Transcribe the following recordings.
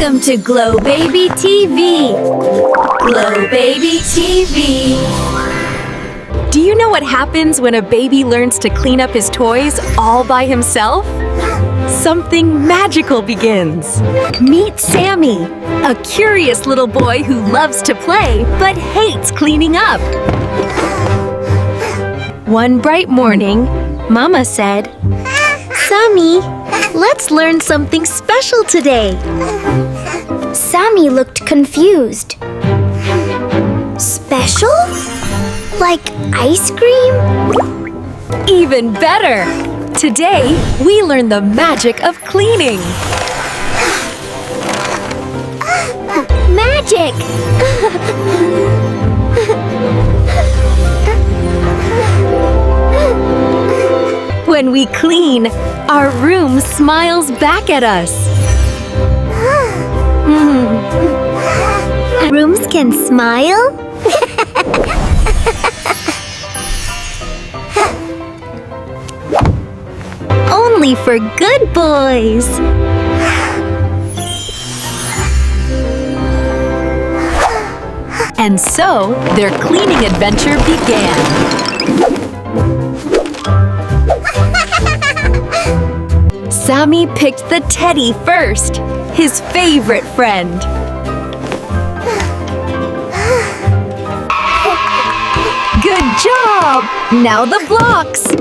Welcome to GlowBaby TV. GlowBaby TV. Do you know what happens when a baby learns to clean up his toys all by himself? Something magical begins. Meet Sami, a curious little boy who loves to play but hates cleaning up. One bright morning, Mama said, Sami, let's learn something special today. Sami looked confused. Special? Like ice cream? even better! Today, we learn the magic of cleaning. Magic! When we clean, our room smiles back at us. Rooms can smile? Only for good boys. And so, their cleaning adventure began. Sami picked the teddy first, his favorite friend. Good job! Now the blocks!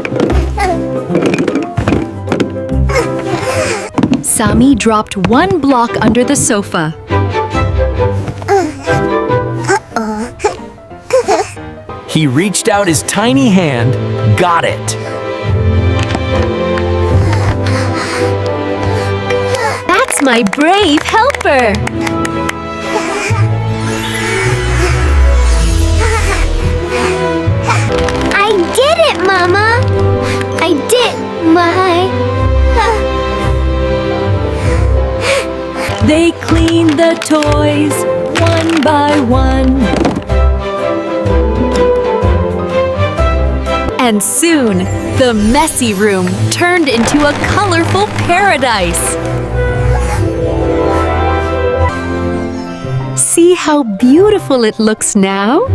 Sami dropped one block under the sofa. He reached out his tiny hand, got it. That's my brave helper! I did it, Mama! I did They cleaned the toys one by one. And soon, the messy room turned into a colorful paradise. See how beautiful it looks now?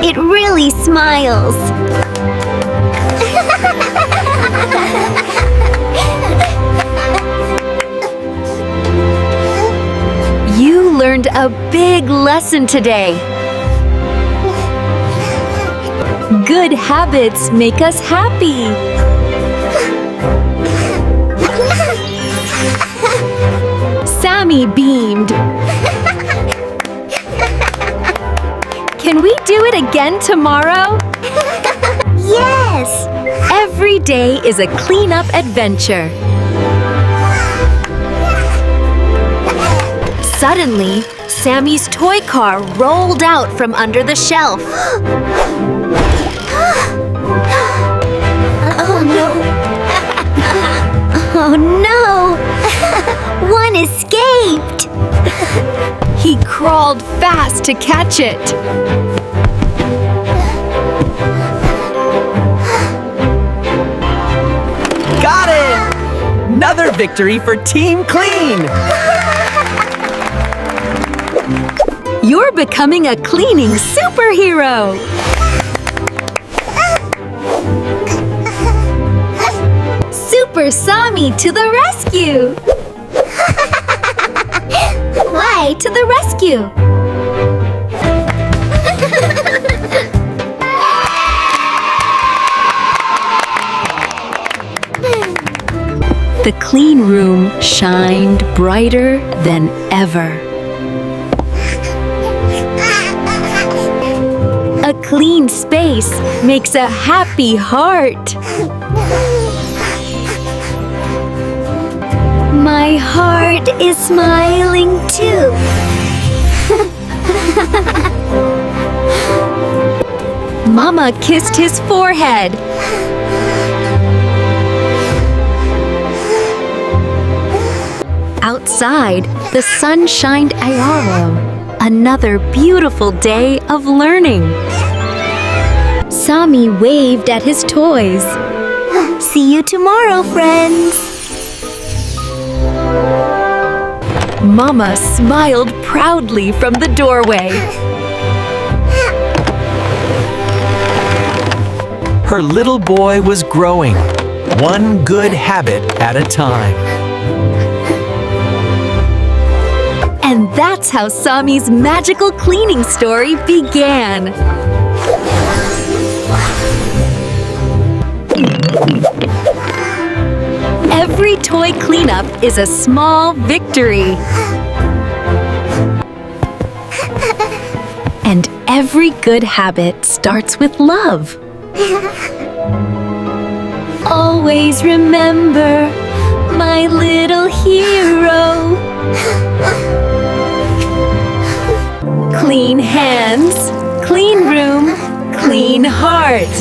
It really smiles. You learned a big lesson today. Good habits make us happy. Sami beamed. Can we do it again tomorrow? Yes! Every day is a cleanup adventure. Suddenly, Sami's toy car rolled out from under the shelf. Oh no! Oh no! One escaped! He crawled fast to catch it. Got it! Another victory for Team Clean! You're becoming a cleaning superhero! Super Sami to the rescue! Why to the rescue? The clean room shined brighter than ever. A clean space makes a happy heart. My heart is smiling too. Mama kissed his forehead. Outside, the sun shined ayaro. Another beautiful day of learning. Sami waved at his toys. See you tomorrow, friends. Mama smiled proudly from the doorway. Her little boy was growing, one good habit at a time. And that's how Sami's magical cleaning story began. Every toy cleanup is a small victory. And every good habit starts with love. Always remember, my little hero. Clean hands, clean room, clean heart.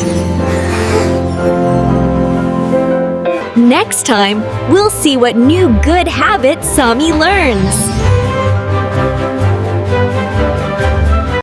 Next time, we'll see what new good habit Sami learns.